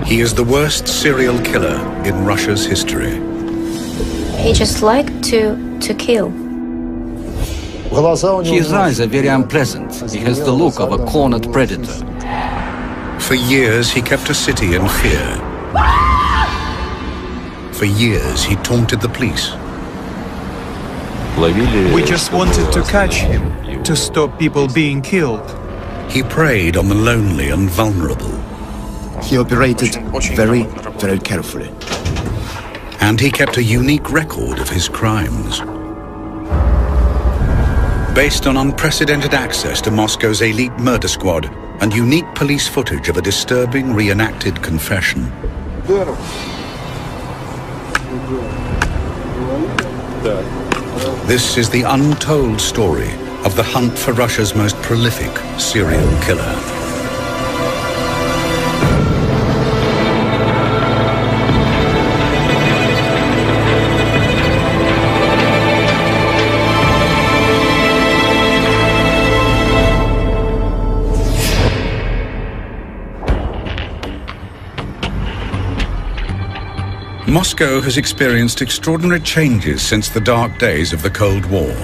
He is the worst serial killer in Russia's history. He just liked to kill. His eyes are very unpleasant. He has the look of a cornered predator. For years, he kept a city in fear. For years, he taunted the police. We just wanted to catch him, to stop people being killed. He preyed on the lonely and vulnerable. He operated very, very carefully. And he kept a unique record of his crimes. Based on unprecedented access to Moscow's elite murder squad and unique police footage of a disturbing reenacted confession. This is the untold story of the hunt for Russia's most prolific serial killer. Moscow has experienced extraordinary changes since the dark days of the Cold War.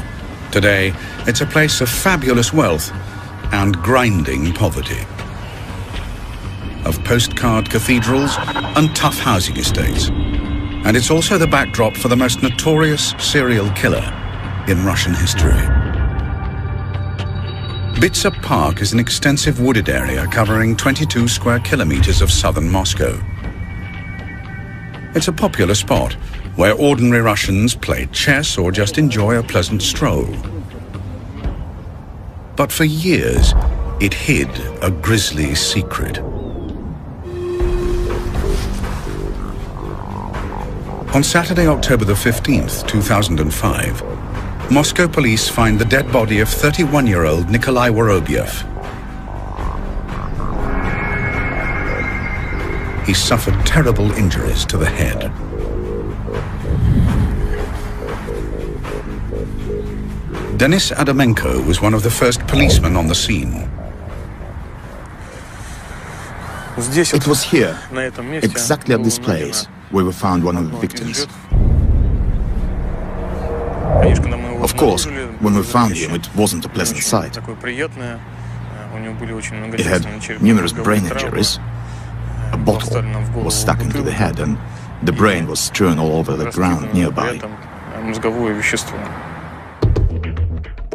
Today, it's a place of fabulous wealth and grinding poverty. Of postcard cathedrals and tough housing estates. And it's also the backdrop for the most notorious serial killer in Russian history. Bitsa Park is an extensive wooded area covering 22 square kilometers of southern Moscow. It's a popular spot where ordinary Russians play chess or just enjoy a pleasant stroll. But for years, it hid a grisly secret. On Saturday, October the 15th, 2005, Moscow police find the dead body of 31-year-old Nikolai Worobyev. He suffered terrible injuries to the head. Denis Adamenko was one of the first policemen on the scene. It was here, exactly at this place, where we found one of the victims. Of course, when we found him, it wasn't a pleasant sight. He had numerous brain injuries. A bottle was stuck into the head and the brain was strewn all over the ground nearby.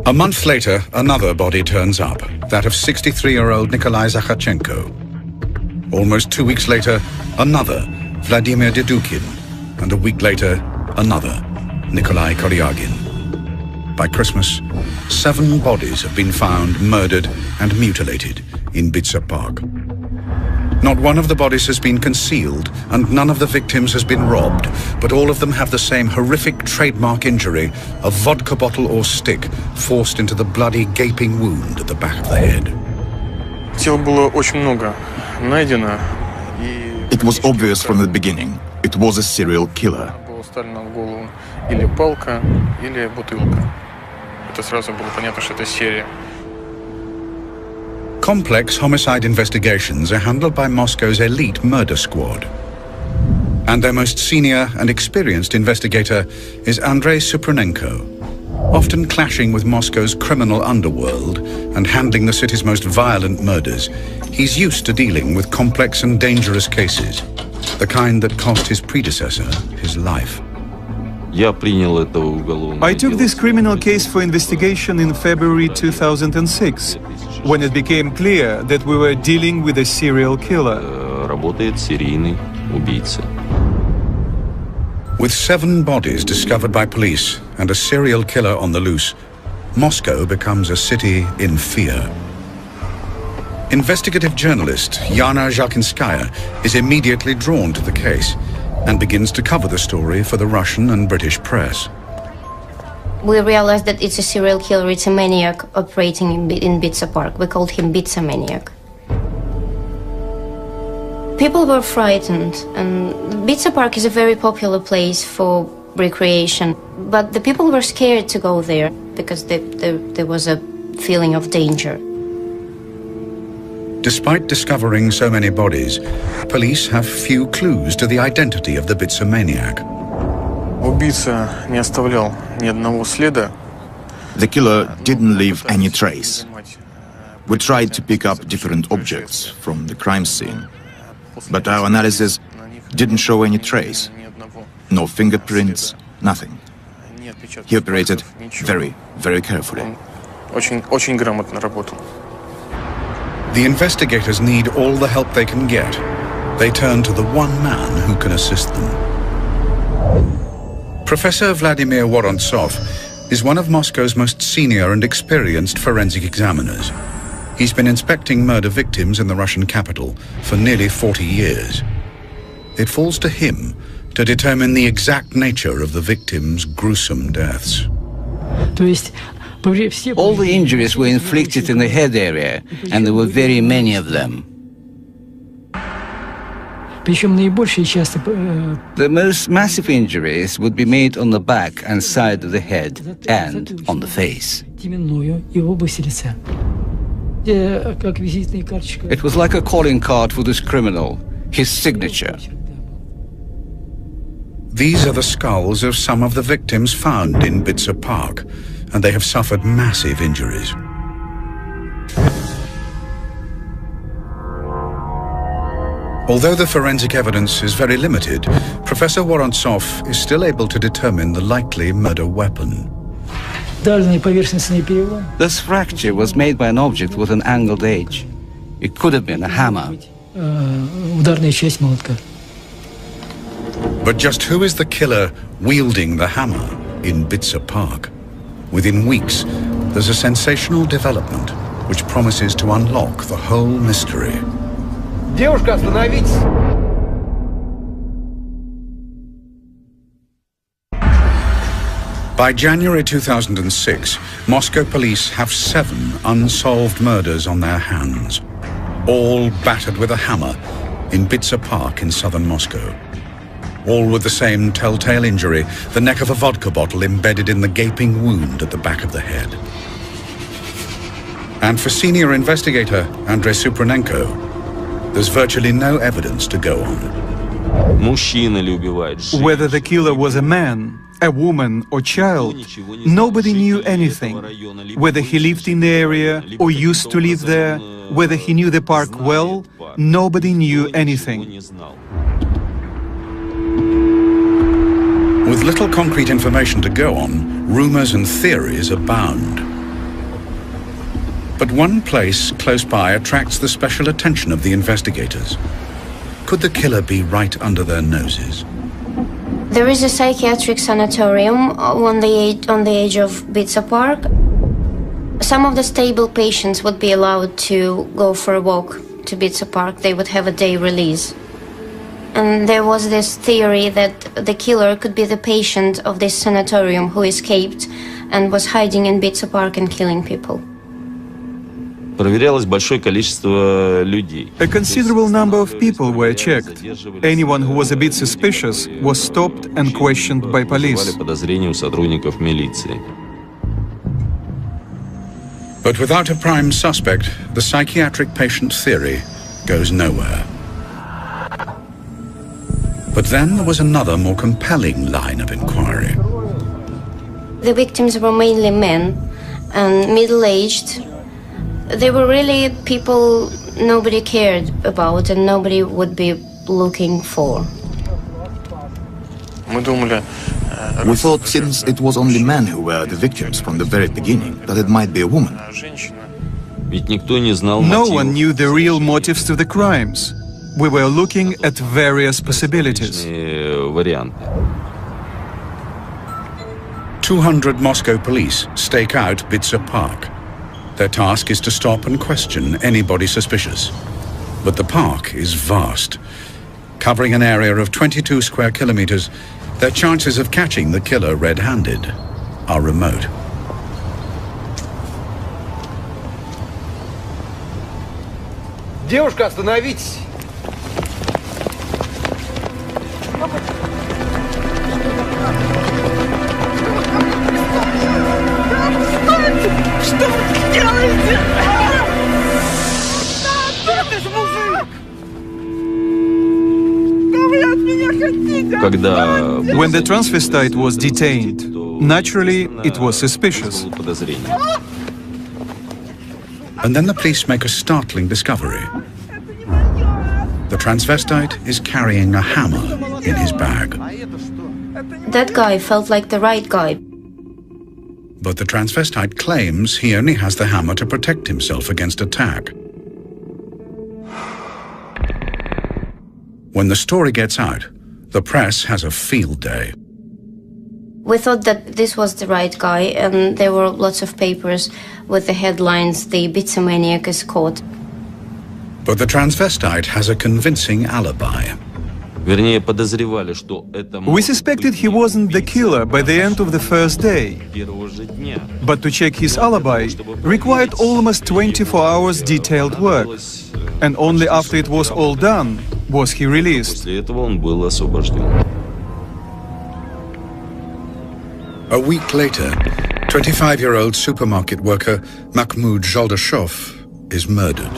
A month later, another body turns up, that of 63-year-old Nikolai Zakharchenko. Almost 2 weeks later, another, Vladimir Dedukin, and a week later, another, Nikolai Koryagin. By Christmas, 7 bodies have been found murdered and mutilated in Bitsa Park. Not one of the bodies has been concealed, and none of the victims has been robbed, but all of them have the same horrific trademark injury, a vodka bottle or stick forced into the bloody gaping wound at the back of the head. It was obvious from the beginning, it was a serial killer. Complex homicide investigations are handled by Moscow's elite murder squad. And their most senior and experienced investigator is Andrei Supranenko. Often clashing with Moscow's criminal underworld and handling the city's most violent murders, he's used to dealing with complex and dangerous cases, the kind that cost his predecessor his life. I took this criminal case for investigation in February 2006, when it became clear that we were dealing with a serial killer. With 7 bodies discovered by police and a serial killer on the loose, Moscow becomes a city in fear. Investigative journalist Yana Zhalkinskaya is immediately drawn to the case and begins to cover the story for the Russian and British press. We realized that it's a serial killer, it's a maniac operating in Bitsa Park. We called him Bitsa Maniac. People were frightened, and Bitsa Park is a very popular place for recreation, but the people were scared to go there because there was a feeling of danger. Despite discovering so many bodies, police have few clues to the identity of the Bitsa maniac. Убийца не оставлял ни одного следа. The killer didn't leave any trace. We tried to pick up different objects from the crime scene, but our analysis didn't show any trace. No fingerprints, nothing. He operated very, very carefully. Очень грамотно работал. The investigators need all the help they can get. They turn to the one man who can assist them. Professor Vladimir Vorontsov is one of Moscow's most senior and experienced forensic examiners. He's been inspecting murder victims in the Russian capital for nearly 40 years. It falls to him to determine the exact nature of the victims' gruesome deaths. All the injuries were inflicted in the head area, and there were very many of them. The most massive injuries would be made on the back and side of the head and on the face. It was like a calling card for this criminal, his signature. These are the skulls of some of the victims found in Bitsa Park, and they have suffered massive injuries. Although the forensic evidence is very limited, Professor Vorontsov is still able to determine the likely murder weapon. This fracture was made by an object with an angled edge. It could have been a hammer. But just who is the killer wielding the hammer in Bitsa Park? Within weeks, there's a sensational development which promises to unlock the whole mystery. Девушка, остановитесь! By January 2006, Moscow police have 7 unsolved murders on their hands, all battered with a hammer in Bitsa Park in southern Moscow. All with the same telltale injury, the neck of a vodka bottle embedded in the gaping wound at the back of the head. And for senior investigator Andrei Supranenko, there's virtually no evidence to go on. Whether the killer was a man, a woman or child, nobody knew anything. Whether he lived in the area or used to live there, whether he knew the park well, nobody knew anything. With little concrete information to go on, rumors and theories abound. But one place close by attracts the special attention of the investigators. Could the killer be right under their noses? There is a psychiatric sanatorium on the edge of Bitsa Park. Some of the stable patients would be allowed to go for a walk to Bitsa Park. They would have a day release. And there was this theory that the killer could be the patient of this sanatorium who escaped and was hiding in Bitsa Park and killing people. A considerable number of people were checked. Anyone who was a bit suspicious was stopped and questioned by police. But without a prime suspect, the psychiatric patient theory goes nowhere. But then there was another more compelling line of inquiry. The victims were mainly men and middle-aged. They were really people nobody cared about and nobody would be looking for. We thought, since it was only men who were the victims from the very beginning, that it might be a woman. No one knew the real motives to the crimes. We were looking at various possibilities. 200 Moscow police stake out Bitsa Park. Their task is to stop and question anybody suspicious. But the park is vast. Covering an area of 22 square kilometers, their chances of catching the killer red-handed are remote. Девушка, остановитесь! Что вы делаете? When the transvestite was detained, naturally, it was suspicious. And then the police make a startling discovery. The transvestite is carrying a hammer in his bag. That guy felt like the right guy. But the transvestite claims he only has the hammer to protect himself against attack. When the story gets out, the press has a field day. We thought that this was the right guy, and there were lots of papers with the headlines, "The Pizza Maniac is caught." But the transvestite has a convincing alibi. We suspected he wasn't the killer by the end of the first day. But to check his alibi required almost 24 hours detailed work. And only after it was all done was he released. A week later, 25-year-old supermarket worker Mahmoud Joldashov is murdered.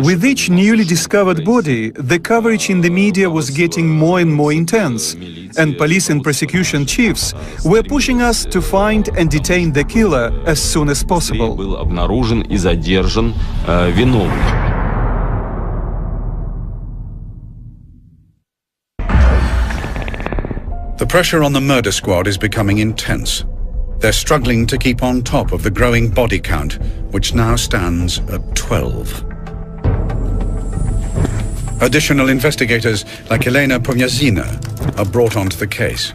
With each newly discovered body, the coverage in the media was getting more and more intense, and police and prosecution chiefs were pushing us to find and detain the killer as soon as possible. The pressure on the murder squad is becoming intense. They're struggling to keep on top of the growing body count, which now stands at 12. Additional investigators like Elena Pomyazina are brought onto the case.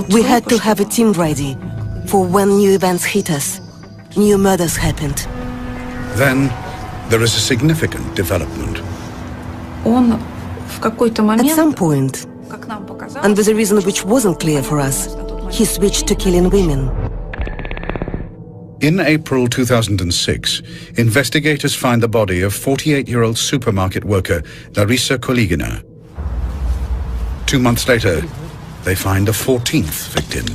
We had to have a team ready for when new events hit us. New murders happened. Then there is a significant development. At some point, and with a reason which wasn't clear for us, he switched to killing women. In April 2006, investigators find the body of 48-year-old supermarket worker Larisa Koligina. 2 months later, they find a 14th victim.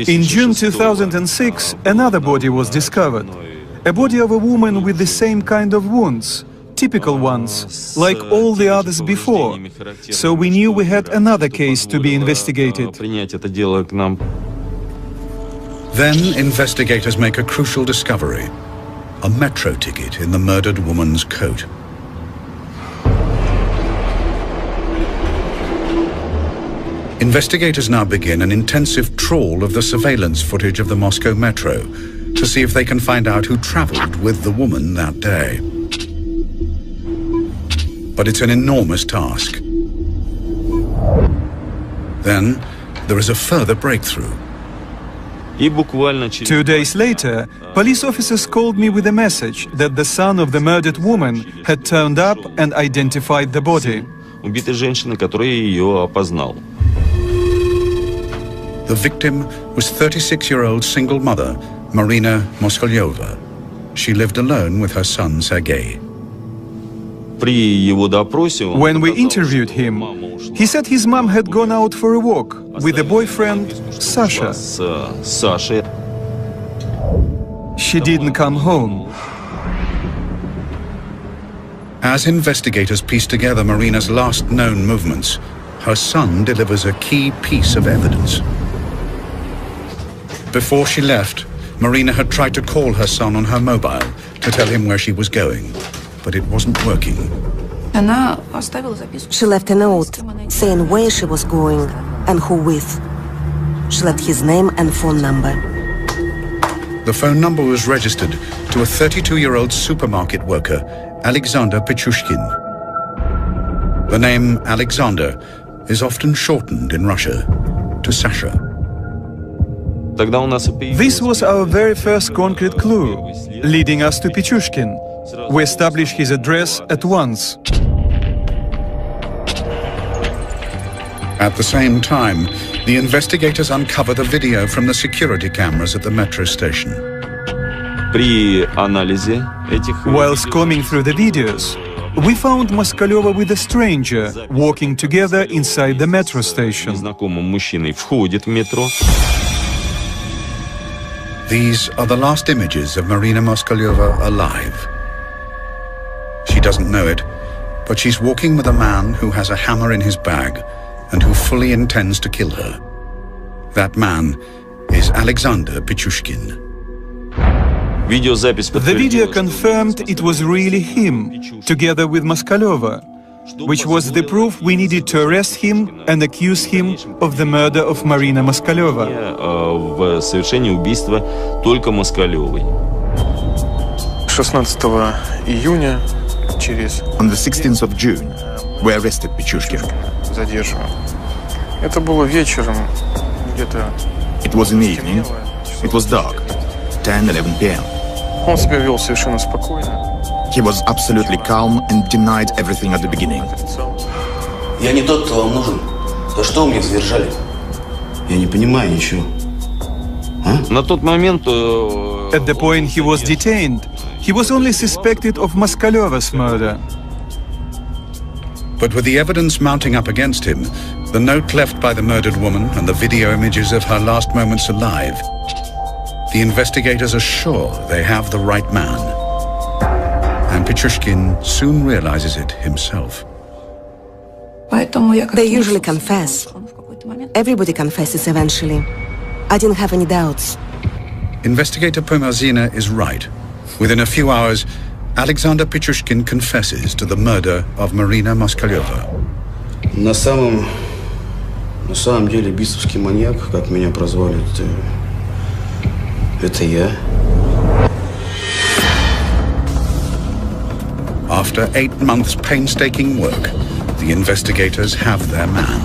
In June 2006, another body was discovered. A body of a woman with the same kind of wounds. Typical ones, like all the others before. So we knew we had another case to be investigated. Then investigators make a crucial discovery: a metro ticket in the murdered woman's coat. Investigators now begin an intensive trawl of the surveillance footage of the Moscow metro to see if they can find out who traveled with the woman that day. But it's an enormous task. Then there is a further breakthrough. 2 days later, police officers called me with a message that the son of the murdered woman had turned up and identified the body. The victim was 36-year-old single mother, Marina Moskolyova. She lived alone with her son, Sergei. When we interviewed him, he said his mom had gone out for a walk with a boyfriend, Sasha. She didn't come home. As investigators piece together Marina's last known movements, her son delivers a key piece of evidence. Before she left, Marina had tried to call her son on her mobile to tell him where she was going, but it wasn't working. She left a note saying where she was going and who with. She left his name and phone number. The phone number was registered to a 32-year-old supermarket worker, Alexander Pichushkin. The name Alexander is often shortened in Russia to Sasha. This was our very first concrete clue, leading us to Pichushkin. We established his address at once. At the same time, the investigators uncover the video from the security cameras at the metro station. While combing through the videos, we found Moskolyova with a stranger walking together inside the metro station. These are the last images of Marina Moskalyova alive. She doesn't know it, but she's walking with a man who has a hammer in his bag and who fully intends to kill her. That man is Alexander Pichushkin. The video confirmed it was really him, together with Moskalyova, which was the proof we needed to arrest him and accuse him of the murder of Marina Moskalyova. В совершении убийства только Москалевой. 16 июня On the 16th of June, we arrested Pichushkin. задерживаем. Это было вечером, где-то. It was in the evening. It was dark, 10-11 p.m. Он себя вел совершенно спокойно. He was absolutely calm and denied everything at the beginning. Я не тот, кто вам нужен. За что вы меня задержали? Я не понимаю ничего. На тот момент... At the point he was detained, he was only suspected of Moskaleva's murder. But with the evidence mounting up against him, the note left by the murdered woman and the video images of her last moments alive, the investigators are sure they have the right man. And Pichushkin soon realizes it himself. They usually confess. Everybody confesses eventually. I didn't have any doubts. Investigator Pomazina is right. Within a few hours, Alexander Pichushkin confesses to the murder of Marina Moskalyova. На самом деле бисовский маньяк, как меня прозвали, это я. After 8 months' painstaking work, the investigators have their man.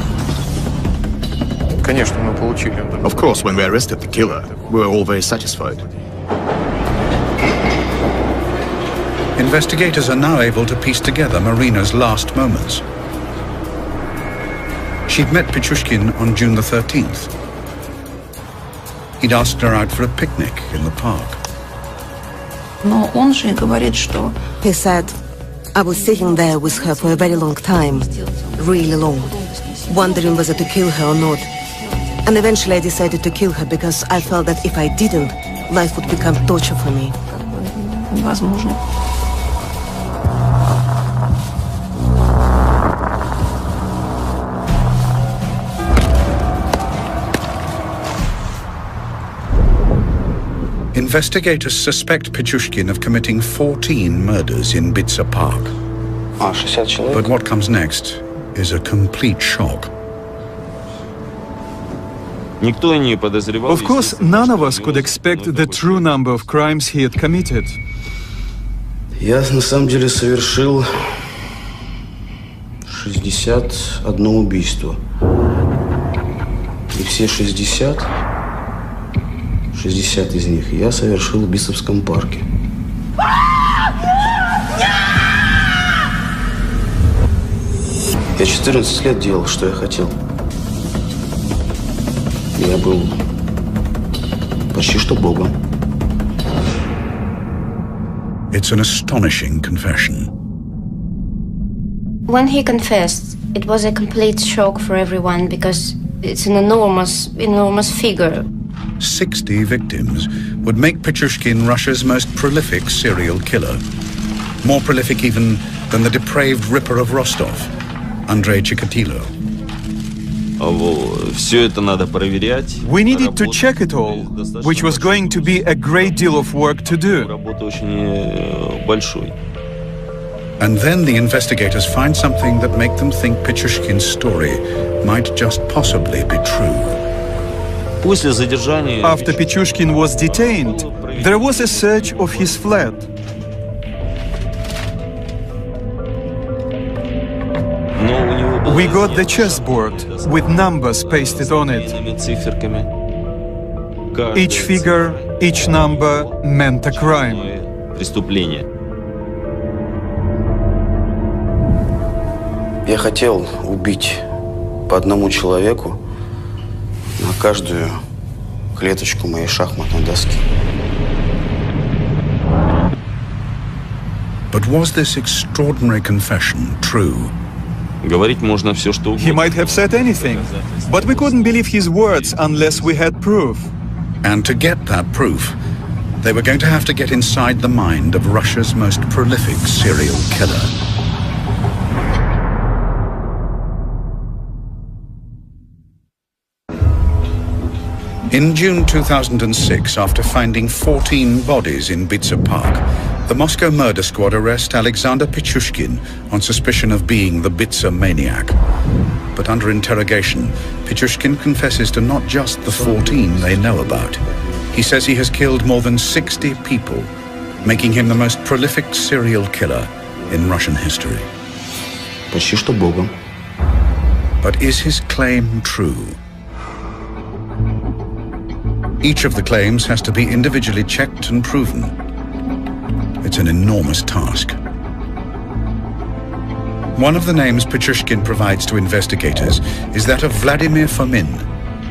Конечно, мы получили. Of course, when we arrested the killer, we were all very satisfied. Investigators are now able to piece together Marina's last moments. She'd met Pichushkin on June the 13th. He'd asked her out for a picnic in the park. He said, I was sitting there with her for a very long time, really long, wondering whether to kill her or not. And eventually I decided to kill her because I felt that if I didn't, life would become torture for me. Investigators suspect Pichushkin of committing 14 murders in Bitsa Park. But what comes next is a complete shock. Of course, none of us could expect the true number of crimes he had committed. Я на самом деле совершил 61 убийство. И все 60 из них я совершил в Бисовском парке. Я 14 лет делал, что я хотел. Я был почти что Богом. It's an astonishing confession. When he confessed, it was a complete shock for everyone because it's an enormous figure. 60 victims would make Pichushkin Russia's most prolific serial killer. More prolific even than the depraved Ripper of Rostov, Andrei Chikatilo. We needed to check it all, which was going to be a great deal of work to do. And then the investigators find something that make them think Pichushkin's story might just possibly be true. After Pichushkin was detained, there was a search of his flat. We got the chessboard with numbers pasted on it. Each figure, each number meant a crime. Я хотел убить по одному человеку на каждую клеточку моей шахматной доски. But was this extraordinary confession true? He might have said anything, but we couldn't believe his words unless we had proof. And to get that proof, they were going to have to get inside the mind of Russia's most prolific serial killer. In June 2006, after finding 14 bodies in Bitsa Park, the Moscow murder squad arrest Alexander Pichushkin on suspicion of being the Bitsa maniac. But under interrogation, Pichushkin confesses to not just the 14 they know about. He says he has killed more than 60 people, making him the most prolific serial killer in Russian history. Почти что Богом. But is his claim true? Each of the claims has to be individually checked and proven. It's an enormous task. One of the names Pichushkin provides to investigators is that of Vladimir Fomin,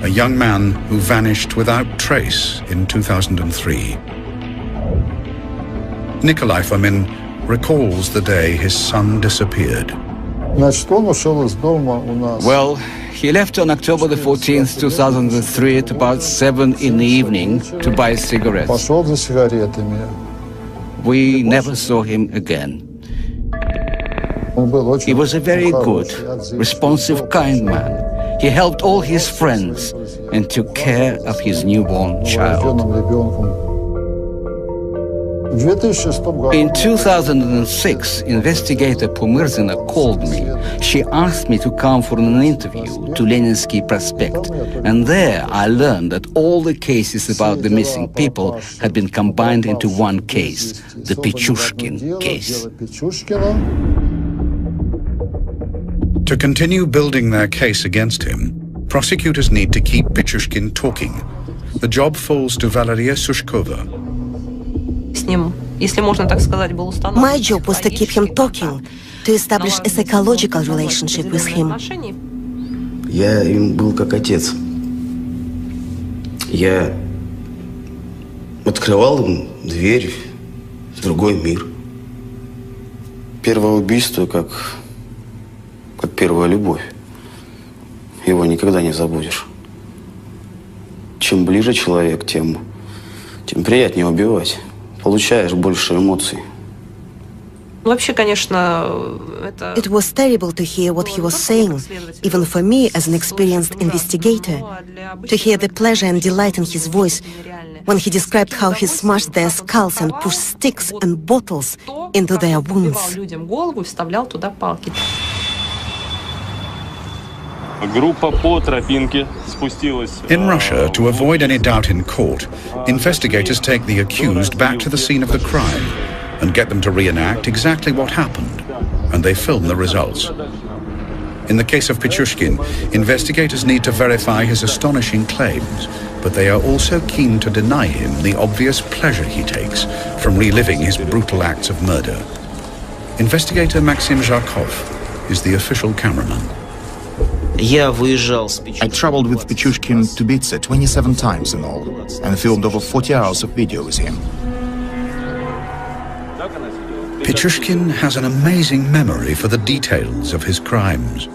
a young man who vanished without trace in 2003. Nikolai Fomin recalls the day his son disappeared. Well, he left on October the 14th, 2003 at about 7 in the evening to buy cigarettes. We never saw him again. He was a very good, responsive, kind man. He helped all his friends and took care of his newborn child. In 2006, investigator Pumirzina called me. She asked me to come for an interview to Leninsky Prospect, and there I learned that all the cases about the missing people had been combined into one case, the Pichushkin case. To continue building their case against him, prosecutors need to keep Pichushkin talking. The job falls to Valeria Sushkova. My job was to keep him talking, to establish a psychological relationship with him. Я им был как отец. Я открывал им дверь в другой мир. Первое убийство как первая любовь. Его никогда не забудешь. Чем ближе человек, тем приятнее убивать. Получаешь больше эмоций. It was terrible to hear what he was saying, even for me as an experienced investigator, to hear the pleasure and delight in his voice when he described how he smashed their skulls and pushed sticks and bottles into their wounds. In Russia, to avoid any doubt in court, investigators take the accused back to the scene of the crime and get them to reenact exactly what happened, and they film the results. In the case of Pichushkin, investigators need to verify his astonishing claims, but they are also keen to deny him the obvious pleasure he takes from reliving his brutal acts of murder. Investigator Maxim Zharkov is the official cameraman. I traveled with Pichushkin to Bitsa 27 times in all, and filmed over 40 hours of video with him. Pichushkin has an amazing memory for the details of his crimes.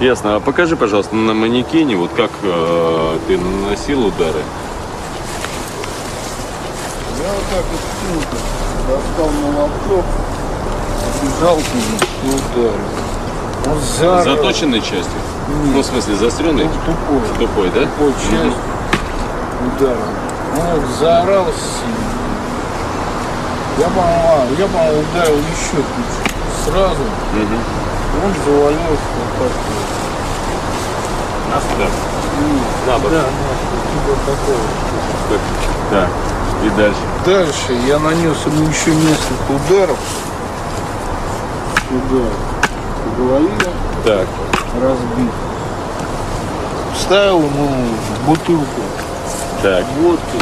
Ясно. А покажи, пожалуйста, на манекене, вот как ты наносил удары. Я вот так вот достал молоток, бежал к нему и ударил. Заточенной частью? Нет. Ну, в смысле, заостренной? Тупой. Тупой, да? Тупой часть ударил. Он заорал сильно. Я, по-моему, ударил еще чуть сразу. Он завалился вот так вот. Настав? Да, типа такого. Так, и дальше? Дальше я нанес ему еще несколько ударов. Удар. По голове. Так. Разбит. Вставил ему бутылку. Так. Водки.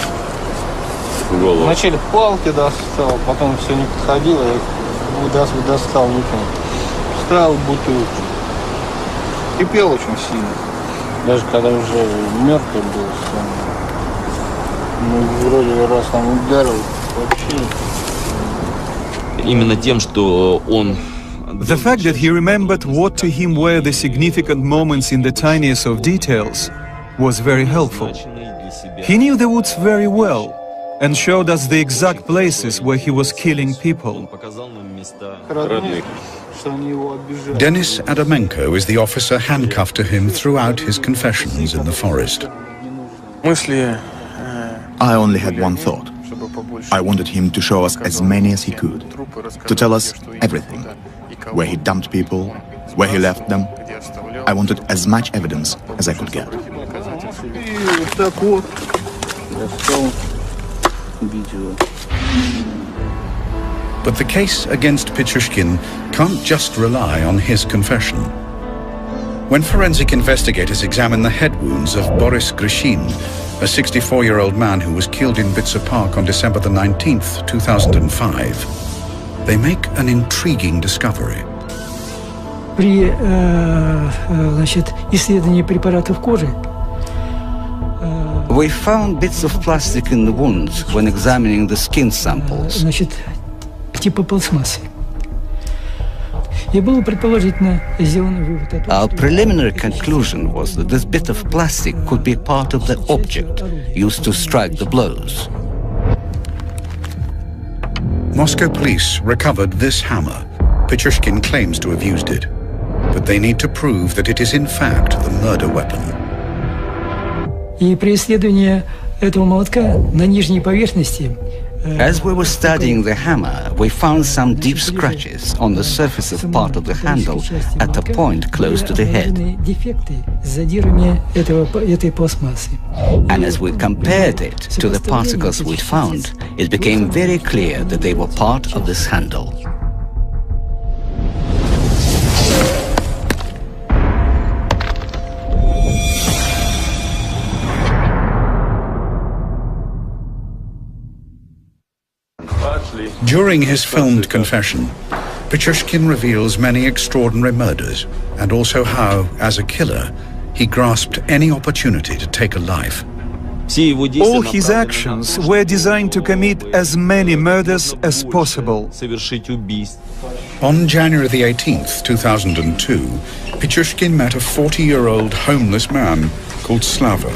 Голову. Вначале палки достал, потом все не подходило, я их достал, выкинул. Вставил бутылку. Кипел очень сильно. Даже когда уже мертвый был, ну, вроде раз там ударил, вообще. Именно тем, что он... The fact that he remembered what to him were the significant moments in the tiniest of details was very helpful. He knew the woods very well and showed us the exact places where he was killing people. Denis Adamenko is the officer handcuffed to him throughout his confessions in the forest. I only had one thought. I wanted him to show us as many as he could, to tell us everything, where he dumped people, where he left them. I wanted as much evidence as I could get. But the case against Pichushkin can't just rely on his confession. When forensic investigators examine the head wounds of Boris Grishin, a 64-year-old man who was killed in Bitsa Park on December the 19th, 2005, they make an intriguing discovery. При исследовании препаратов кожи we found bits of plastic in the wounds when examining the skin samples. Значит, типа пластмассы. И было предположительно сделано вывод о том, Our preliminary conclusion was that this bit of plastic could be part of the object used to strike the blows. Moscow police recovered this hammer. Pichushkin claims to have used it, but they need to prove that it is in fact the murder weapon. И при исследовании этого молотка на нижней поверхности As we were studying the hammer, we found some deep scratches on the surface of part of the handle at a point close to the head. And as we compared it to the particles we'd found, it became very clear that they were part of this handle. During his filmed confession, Pichushkin reveals many extraordinary murders and also how, as a killer, he grasped any opportunity to take a life. All his actions were designed to commit as many murders as possible. On January the 18th, 2002, Pichushkin met a 40-year-old homeless man called Slava.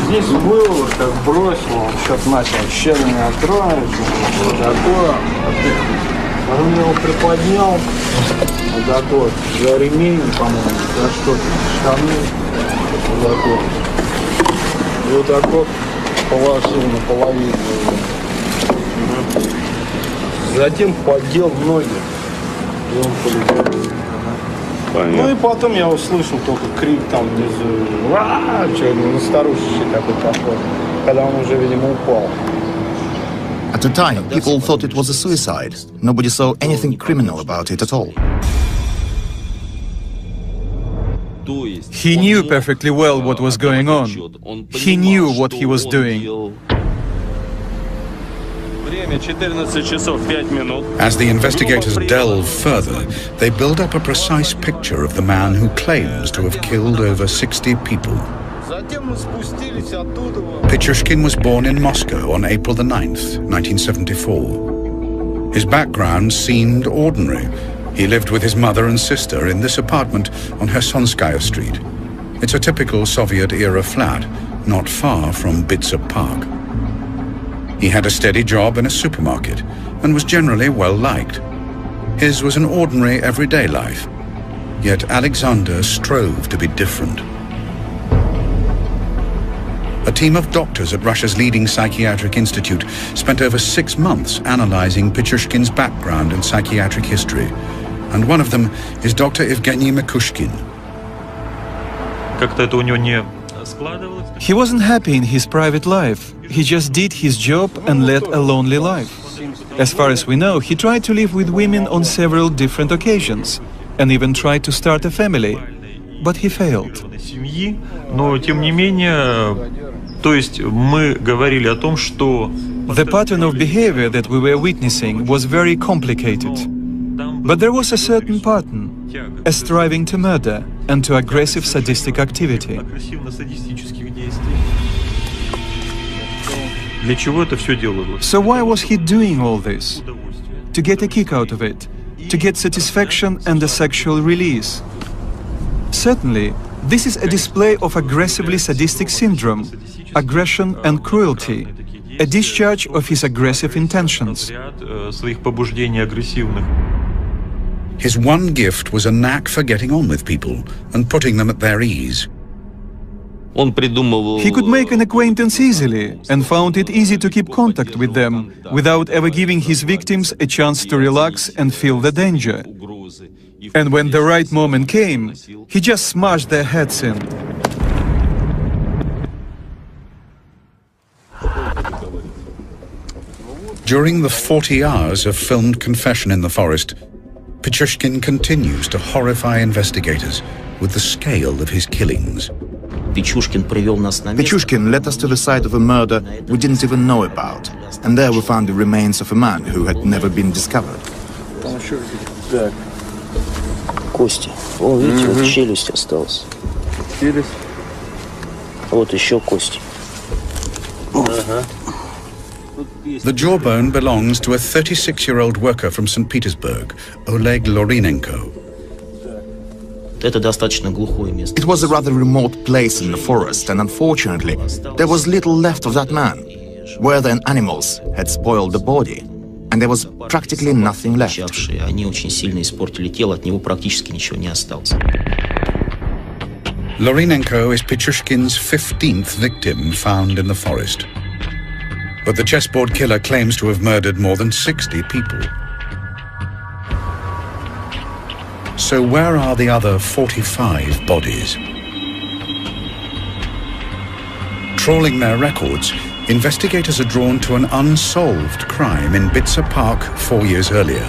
Здесь было, как бросил, он что-то начал щелина откроет, вот такое. Он его приподнял, вот такой, за ремень, по-моему, за что-то, штаны, вот такой. И вот такой положил наполовину. Затем поддел ноги, и он полетел. Ну и потом я услышал только крик там внизу, что-то старушечий такой похож, когда он уже, видимо, упал. At the time, people thought it was a suicide. Nobody saw anything criminal about it at all. He knew perfectly well what was going on. He knew what he was doing. As the investigators delve further, they build up a precise picture of the man who claims to have killed over 60 people. Pichushkin was born in Moscow on April the 9th, 1974. His background seemed ordinary. He lived with his mother and sister in this apartment on Hersonskaya Street. It's a typical Soviet-era flat, not far from Bitsa Park. He had a steady job in a supermarket and was generally well-liked. His was an ordinary, everyday life. Yet Alexander strove to be different. A team of doctors at Russia's leading psychiatric institute spent over 6 months analyzing Pichushkin's background and psychiatric history. And one of them is Dr. Evgeny Mikushkin. He wasn't happy in his private life. He just did his job and led a lonely life. As far as we know, he tried to live with women on several different occasions and even tried to start a family, but he failed. The pattern of behavior that we were witnessing was very complicated. But there was a certain pattern, a striving to murder and to aggressive sadistic activity. So why was he doing all this? To get a kick out of it, to get satisfaction and a sexual release. Certainly, This is a display of aggressively sadistic syndrome, aggression and cruelty, a discharge of his aggressive intentions. His one gift was a knack for getting on with people and putting them at their ease. He could make an acquaintance easily and found it easy to keep contact with them without ever giving his victims a chance to relax and feel the danger. And when the right moment came, he just smashed their heads in. During the 40 hours of filmed confession in the forest, Pichushkin continues to horrify investigators with the scale of his killings. Pichushkin led us to the site of a murder we didn't even know about, and there we found the remains of a man who had never been discovered. Кости. О, видите, вот челюсть осталась. Челюсть. Вот еще кости. Ага. The jawbone belongs to a 36-year-old worker from St. Petersburg, Oleg Lorinenko. It was a rather remote place in the forest, and unfortunately, there was little left of that man. Weather and animals had spoiled the body, and there was practically nothing left. Lorinenko is Pichushkin's 15th victim found in the forest. But the chessboard killer claims to have murdered more than 60 people. So where are the other 45 bodies? Trawling their records, investigators are drawn to an unsolved crime in Bitsa Park 4 years earlier.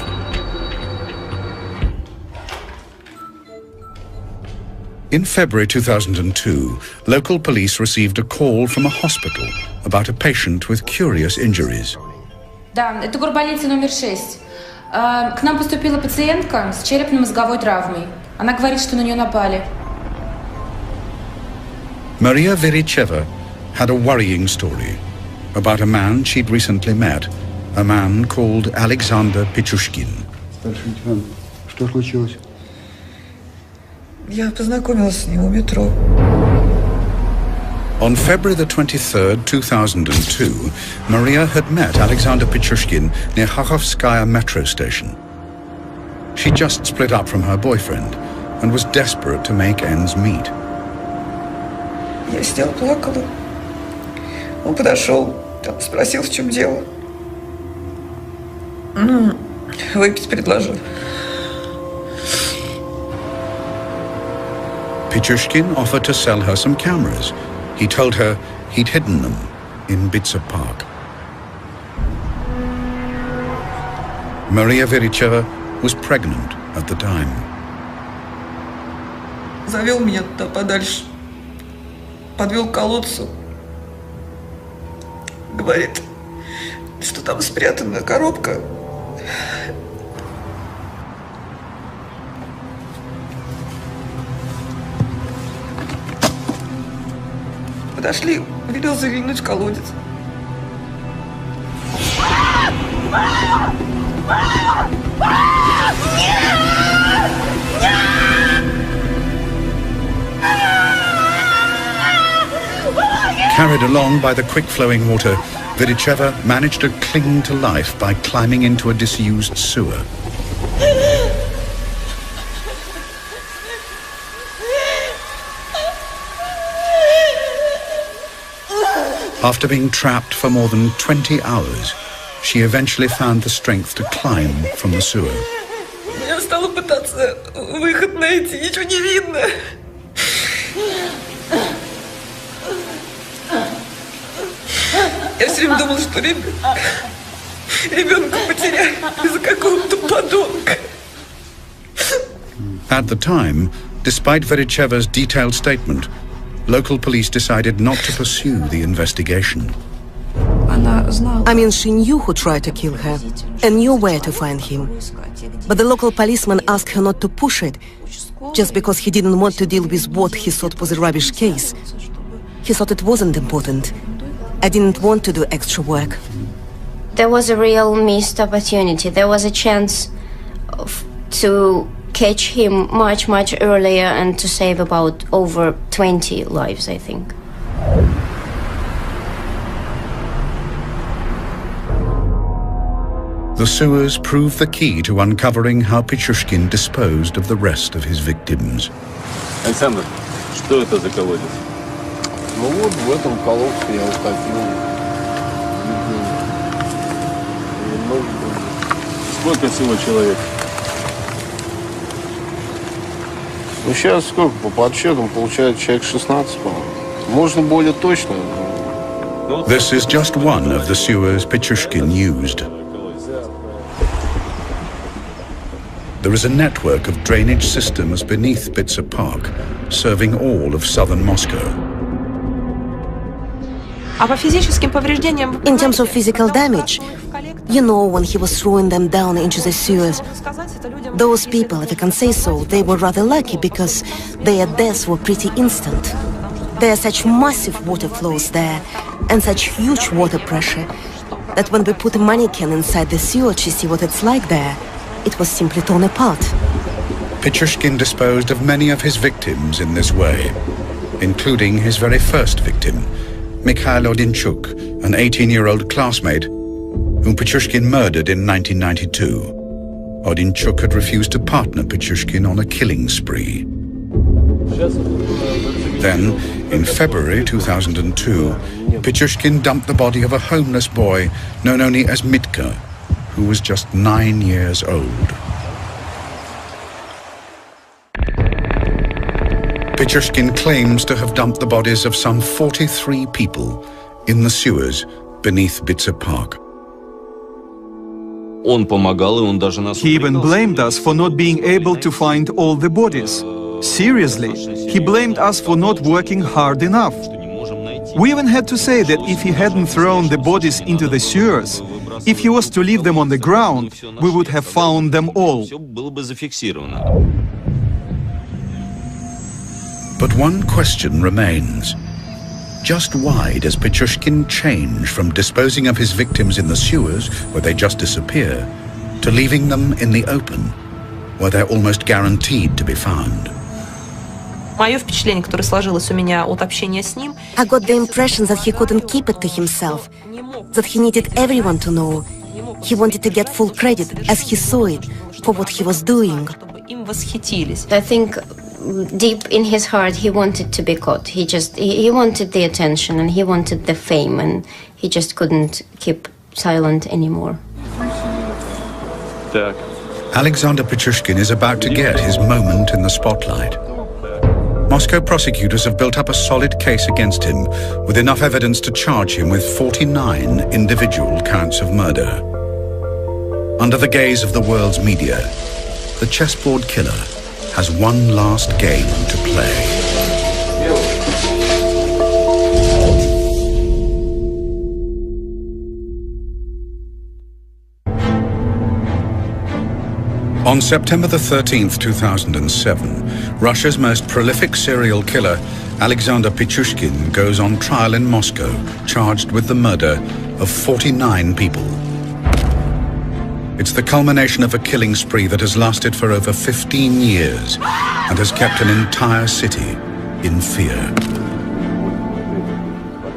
In February 2002, local police received a call from a hospital about a patient with curious injuries. Да, это горболица номер 6. К нам поступила пациентка с черепно-мозговой травмой. Она говорит, что на нее напали. Maria Viricheva had a worrying story about a man she'd recently met, a man called Alexander Pichushkin. Старший лейтенант, что случилось? Я познакомилась с ним у метро. On February the 23rd, 2002, Maria had met Alexander Pichushkin near Kharkovskaya metro station. She just split up from her boyfriend and was desperate to make ends meet. Я сидела, плакала. Он подошел, спросил, в чем дело. Выпить предложил. Pichushkin offered to sell her some cameras. He told her he'd hidden them in Bitsa Park. Maria Viricheva was pregnant at the time. Завел меня туда подальше. Подвел к колодцу. Говорит, что там спрятана коробка. Подошли, велел заглянуть в колодец. Carried along by the quick-flowing water, Viricheva managed to cling to life by climbing into a disused sewer. After being trapped for more than 20 hours, she eventually found the strength to climb from the sewer. Я стала пытаться выход найти, ничего не видно. Я все время думала, что ребенка потеряю из-за какого-то подонка. At the time, despite Viricheva's detailed statement, local police decided not to pursue the investigation. I mean, she knew who tried to kill her and knew where to find him. But the local policeman asked her not to push it, just because he didn't want to deal with what he thought was a rubbish case. He thought it wasn't important. I didn't want to do extra work. There was a real missed opportunity. There was a chance to catch him much earlier and to save about over 20 lives, I think. The sewers prove the key to uncovering how Pichushkin disposed of the rest of his victims. Александр, что это за колодец? Ну вот в этом колодце я утопил. Сколько всего человек? Ну сейчас сколько, по подсчетам, получается человек 16, по-моему. Можно более точно. This is just one of the sewers Pichushkin used. There is a network of drainage systems beneath Bitsa Park, serving all of southern Moscow. In terms of physical damage, you know, when he was throwing them down into the sewers, those people, if I can say so, they were rather lucky because their deaths were pretty instant. There are such massive water flows there and such huge water pressure that when we put a mannequin inside the sewer to see what it's like there, it was simply torn apart. Pichushkin disposed of many of his victims in this way, including his very first victim, Mikhail Odinchuk, an 18-year-old classmate whom Pichushkin murdered in 1992. Odinchuk had refused to partner Pichushkin on a killing spree. Then, in February 2002, Pichushkin dumped the body of a homeless boy known only as Mitka, who was just 9 years old. Pichushkin claims to have dumped the bodies of some 43 people in the sewers beneath Bitsa Park. He even blamed us for not being able to find all the bodies. Seriously, he blamed us for not working hard enough. We even had to say that if he hadn't thrown the bodies into the sewers, if he was to leave them on the ground, we would have found them all. But one question remains. Just why does Pichushkin change from disposing of his victims in the sewers, where they just disappear, to leaving them in the open, where they're almost guaranteed to be found? I got the impression that he couldn't keep it to himself, that he needed everyone to know. He wanted to get full credit, as he saw it, for what he was doing. I think deep in his heart he wanted to be caught. He wanted the attention and he wanted the fame, and he just couldn't keep silent anymore. Alexander Pichushkin is about to get his moment in the spotlight. Moscow prosecutors have built up a solid case against him, with enough evidence to charge him with 49 individual counts of murder. Under the gaze of the world's media, the chessboard killer has one last game to play. On September the 13th, 2007, Russia's most prolific serial killer, Alexander Pichushkin, goes on trial in Moscow, charged with the murder of 49 people. It's the culmination of a killing spree that has lasted for over 15 years and has kept an entire city in fear.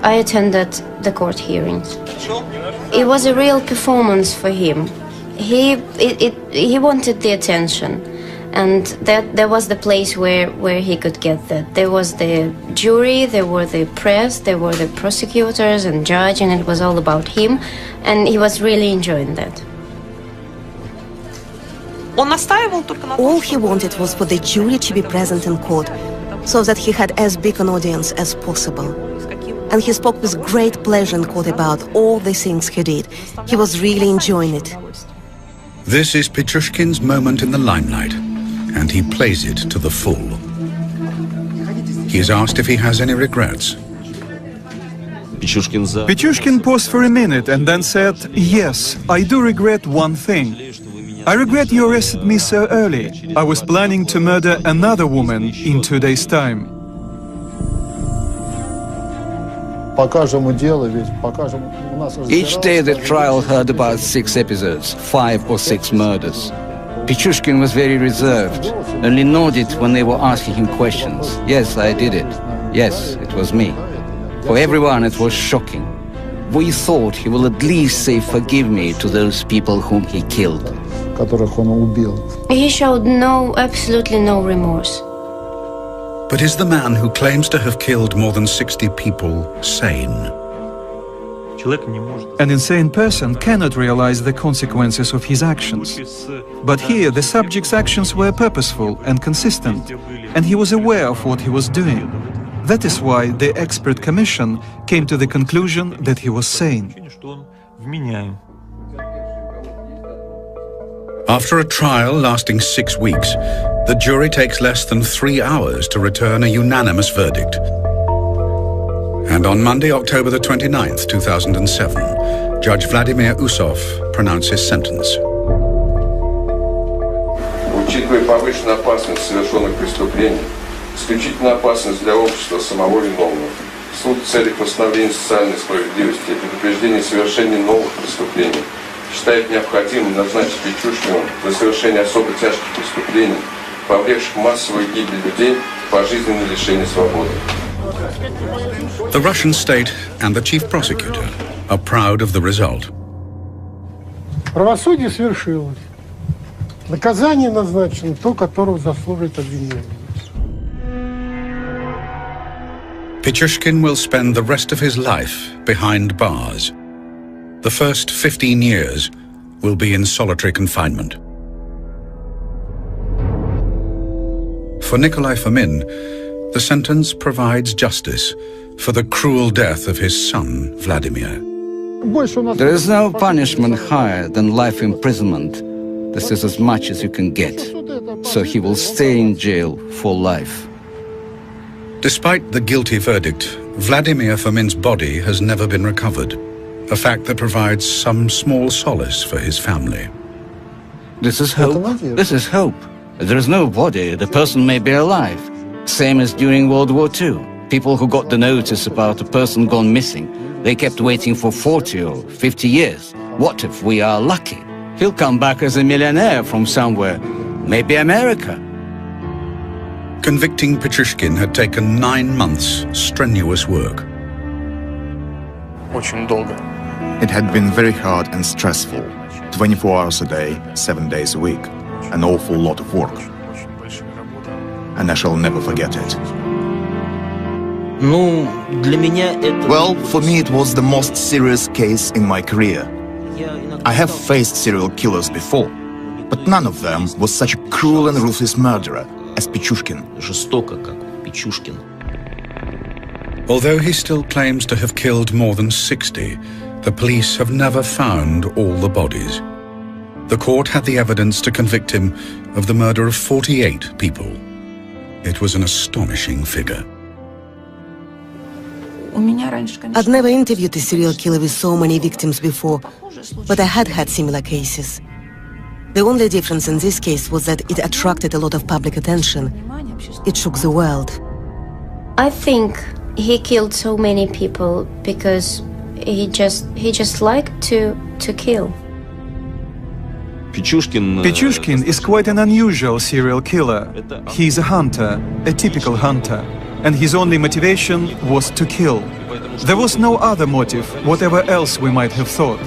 I attended the court hearings. It was a real performance for him. He wanted the attention, and that was the place where he could get that. There was the jury, there were the press, there were the prosecutors and judge, and it was all about him, and he was really enjoying that. All he wanted was for the jury to be present in court, so that he had as big an audience as possible. And he spoke with great pleasure in court about all the things he did. He was really enjoying it. This is Pichushkin's moment in the limelight, and he plays it to the full. He is asked if he has any regrets. Pichushkin paused for a minute and then said, "Yes, I do regret one thing. I regret you arrested me so early. I was planning to murder another woman in 2 days' time." Each day the trial heard about 6 episodes, 5 or 6 murders. Pichushkin was very reserved, only nodded when they were asking him questions. Yes, I did it. Yes, it was me. For everyone, it was shocking. We thought he will at least say forgive me to those people whom he killed. He showed absolutely no remorse. But is the man who claims to have killed more than 60 people sane? An insane person cannot realize the consequences of his actions. But here, the subject's actions were purposeful and consistent, and he was aware of what he was doing. That is why the expert commission came to the conclusion that he was sane. After a trial lasting 6 weeks, the jury takes less than 3 hours to return a unanimous verdict. And on Monday, October the 29th, 2007, Judge Vladimir Usov pronounces sentence. Учитывая повышенную опасность совершенных преступлений, исключительно опасность для общества самого виновного, суд в целях восстановления социальной справедливости и предупреждения совершения новых преступлений считает необходимым назначить Пичушкину за совершение особо тяжких преступлений, повлекших массовую гибель людей, пожизненное лишение свободы. The Russian state and the chief prosecutor are proud of the result. Правосудие свершилось. Наказание назначено то, которого заслуживает обвинение. Pichushkin will spend the rest of his life behind bars. The first 15 years will be in solitary confinement. For Nikolai Fomin, the sentence provides justice for the cruel death of his son, Vladimir. There is no punishment higher than life imprisonment. This is as much as you can get. So he will stay in jail for life. Despite the guilty verdict, Vladimir Fomin's body has never been recovered, a fact that provides some small solace for his family. This is hope. This is hope. There is no body, the person may be alive. Same as during World War II. People who got the notice about a person gone missing, they kept waiting for 40 or 50 years. What if we are lucky? He'll come back as a millionaire from somewhere, maybe America. Convicting Pichushkin had taken 9 months strenuous work. Очень долго. It had been very hard and stressful. 24 hours a day, 7 days a week. An awful lot of work. And I shall never forget it. Well, for me it was the most serious case in my career. I have faced serial killers before, but none of them was such a cruel and ruthless murderer as Pichushkin. Although he still claims to have killed more than 60, the police have never found all the bodies. The court had the evidence to convict him of the murder of 48 people. It was an astonishing figure. I'd never interviewed a serial killer with so many victims before, but I had had similar cases. The only difference in this case was that it attracted a lot of public attention. It shook the world. I think he killed so many people because he just liked to kill. Pichushkin is quite an unusual serial killer. He is a hunter, a typical hunter, and his only motivation was to kill. There was no other motive, whatever else we might have thought.